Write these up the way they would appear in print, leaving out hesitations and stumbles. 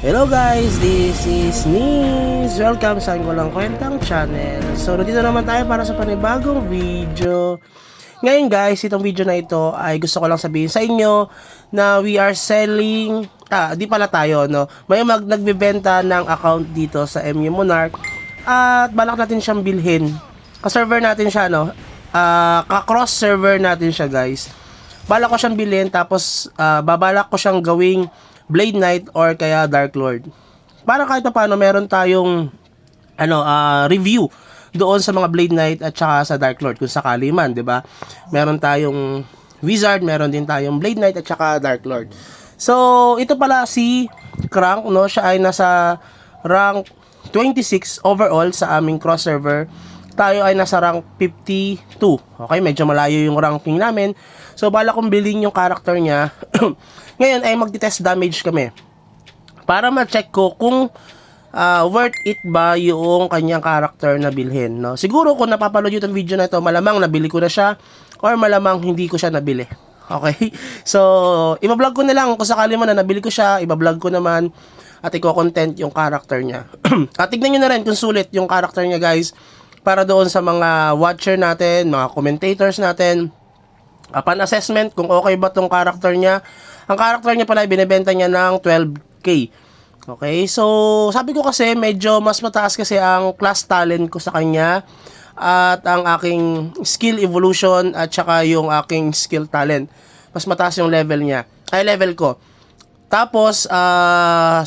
Hello guys, this is Nis. Welcome sa aking walang kwentang channel. So, dito naman tayo para sa panibagong video. Ngayon guys, itong video na ito ay gusto ko lang sabihin sa inyo na we are selling, di pala tayo, no? May nagbebenta ng account dito sa MU Monarch at balak natin siyang bilhin. Ka-server natin siya, no? Ka-cross server natin siya guys. Balak ko siyang bilhin tapos babalak ko siyang gawing Blade Knight or kaya Dark Lord. Para kahit paano meron tayong review doon sa mga Blade Knight at saka sa Dark Lord kung sakali man, 'di ba? Meron tayong Wizard, meron din tayong Blade Knight at saka Dark Lord. So, ito pala si Crank, no? Siya ay nasa rank 26 overall sa aming cross server. Tayo ay nasa rank 52. Okay, medyo malayo yung ranking namin. So, bala kong bilhin yung character niya. Ngayon ay magti-test damage kami. Para ma-check ko kung worth it ba yung kanyang character na bilhin. No? Siguro kung napapanood yung video na ito, malamang nabili ko na siya or malamang hindi ko siya nabili. Okay? So, ibablog ko na lang kung sakali man na nabili ko siya, ibablog ko naman at i-content yung character niya. At tignan nyo na rin kung sulit yung character niya guys para doon sa mga watcher natin, mga commentators natin. Upon assessment kung okay ba tong character niya. Ang character niya pala binebenta niya ng 12k. Okay, so sabi ko kasi medyo mas mataas kasi ang class talent ko sa kanya at ang aking skill evolution at saka yung aking skill talent. Mas mataas yung level niya. Ay, level ko. Tapos,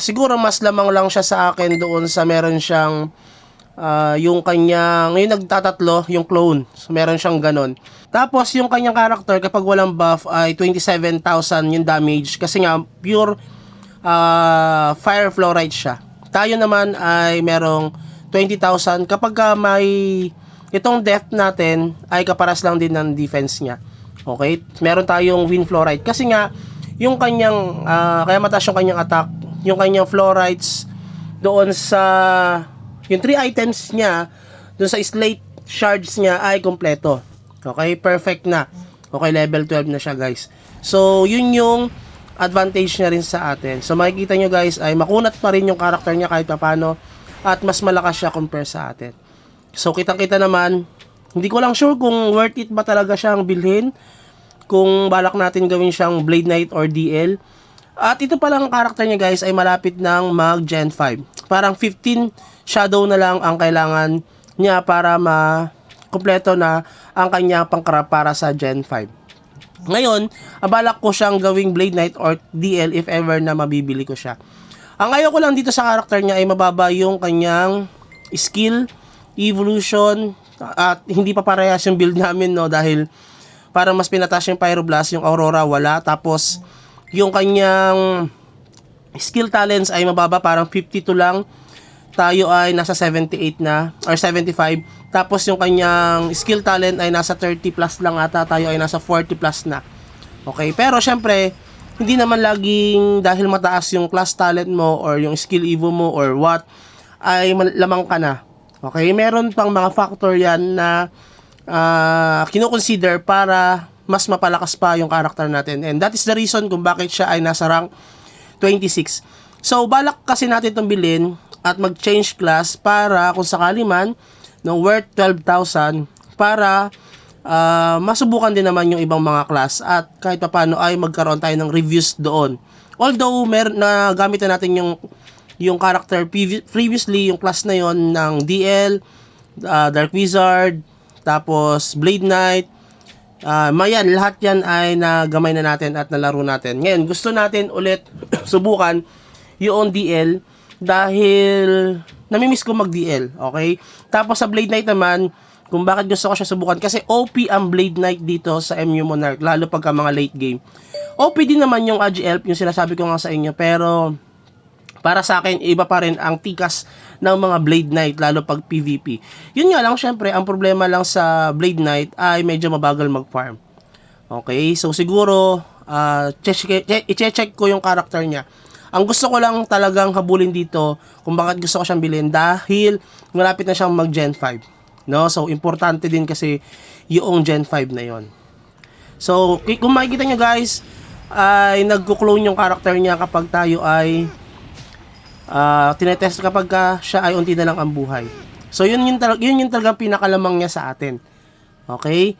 siguro mas lamang lang siya sa akin doon sa meron siyang yung kanyang, yung nagtatatlo, yung clone. So, meron siyang ganon. Tapos, yung kanyang character, kapag walang buff, ay 27,000 yung damage. Kasi nga, pure fire fluorite siya. Tayo naman ay merong 20,000. Kapag may itong death natin, ay kaparas lang din ng defense niya. Okay? Meron tayong wind fluorite. Kasi nga, yung kanyang, kaya mataas yung kanyang attack, yung kanyang fluorites, doon sa yung 3 items niya, dun sa slate shards niya ay kompleto. Okay, perfect na. Okay, level 12 na siya guys. So, yun yung advantage niya rin sa atin. So, makikita nyo guys ay makunat pa rin yung character niya kahit papano at mas malakas siya compare sa atin. So, kitang-kita naman, hindi ko lang sure kung worth it ba talaga siyang bilhin, kung balak natin gawin siyang Blade Knight or DL. At ito palang character niya guys ay malapit ng mag Gen 5. Parang 15 shadow na lang ang kailangan niya para ma-kompleto na ang kanya pangkarap para sa Gen 5. Ngayon, abalak ko siyang gawing Blade Knight or DL if ever na mabibili ko siya. Ang ayaw ko lang dito sa character niya ay mababa yung kanyang skill, evolution, at hindi pa parehas yung build namin, no, dahil para mas pinataas yung Pyroblast, yung Aurora wala, tapos yung kanyang skill talents ay mababa, parang 52 lang. Tayo ay nasa 78 na or 75. Tapos yung kanyang skill talent ay nasa 30 plus lang ata. Tayo ay nasa 40 plus na. Okay, pero syempre hindi naman laging dahil mataas yung class talent mo or yung skill evo mo or what ay lamang ka na. Okay, meron pang mga factor yan na kino-consider para mas mapalakas pa yung character natin. And that is the reason kung bakit siya ay nasa rank 26. So, balak kasi natin itong bilhin at mag-change class para kung sakali man no, worth 12,000 para masubukan din naman yung ibang mga class at kahit paano ay magkaroon tayo ng reviews doon. Although na gamit na natin yung character previously, yung class na yon ng DL, Dark Wizard, tapos Blade Knight, mayan, lahat yan ay nagamay na natin at nalaro natin. Ngayon, gusto natin ulit subukan yung DL dahil namimiss ko mag-DL, okay? Tapos sa Blade Knight naman, kung bakit gusto ko siya subukan, kasi OP ang Blade Knight dito sa MU Monarch, lalo pagka mga late game. OP din naman yung Agi Elf, yung sinasabi ko nga sa inyo, pero para sa akin, iba pa rin ang tikas ng mga Blade Knight, lalo pag PvP. Yun nga lang, syempre, ang problema lang sa Blade Knight ay medyo mabagal mag-farm. Okay, so siguro, i-check ko yung character niya. Ang gusto ko lang talagang habulin dito kung bakit gusto ko siyang bilhin dahil malapit na siyang mag Gen 5. No? So, importante din kasi yung Gen 5 na yon. So, kung makikita nyo guys, ay nagko-clone yung character niya kapag tayo ay tinetest kapag siya ay unti na lang ang buhay. So yun yung talagang pinakalamang niya sa atin. Okay?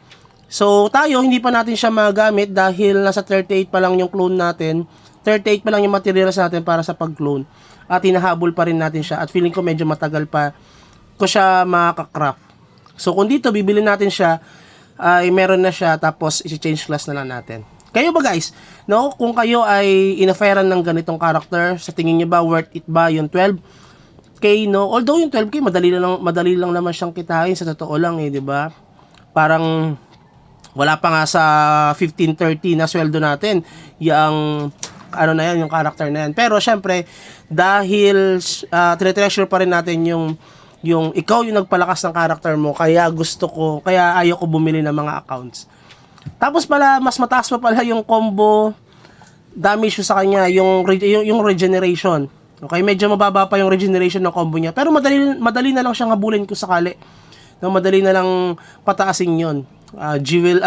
So tayo hindi pa natin siya magamit dahil nasa 38 pa lang yung clone natin. 38 pa lang yung materials natin para sa pag-clone. At hinahabol pa rin natin siya at feeling ko medyo matagal pa ko siya makaka-craft. So kung dito bibili natin siya ay meron na siya tapos i-change class na lang natin. Kayo ba guys, no? Kung kayo ay inofferan ng ganitong character, sa tingin niyo ba worth it ba yung 12k, no? Although yung 12k madali lang naman siyang kitain sa totoo lang di ba? Parang wala pa nga sa 15-30 na sweldo natin yung ano na yan, yung character na yan. Pero syempre, dahil tinetreasure pa rin natin yung ikaw yung nagpalakas ng character mo, kaya ayaw ko bumili ng mga accounts. Tapos pala, mas mataas pa pala yung combo damage sa kanya, yung regeneration. Okay, medyo mababa pa yung regeneration ng combo niya. Pero madali na lang siyang habulin kung sakali. No, madali na lang pataasin yun. Jewel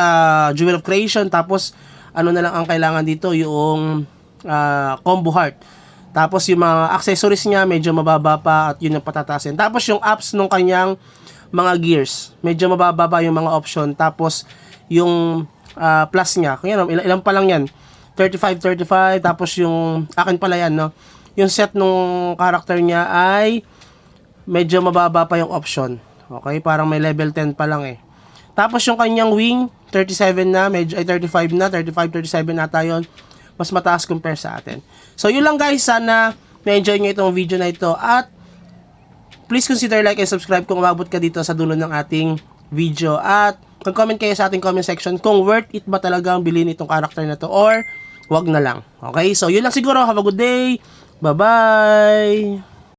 of Creation, tapos ano na lang ang kailangan dito, yung combo heart. Tapos yung mga accessories niya, medyo mababa pa at yun yung patatasin. Tapos yung apps nung kanyang mga gears, medyo mababa pa yung mga option. Tapos yung plus niya, kung yan, ilan pa lang yan, 35, tapos yung akin pala yan, no? Yung set nung character niya ay medyo mababa pa yung option. Okay, parang may level 10 pa lang eh. Tapos yung kanyang wing, 37 na, medyo ay 35 na, 37 na tayo, mas mataas compare sa atin. So yun lang guys, sana na-enjoy nyo itong video na ito at please consider like and subscribe kung umabot ka dito sa dulo ng ating video at mag-comment kayo sa ating comment section kung worth it ba talaga ang bilhin itong character na to or wag na lang. Okay, so yun lang siguro. Have a good day. Bye-bye.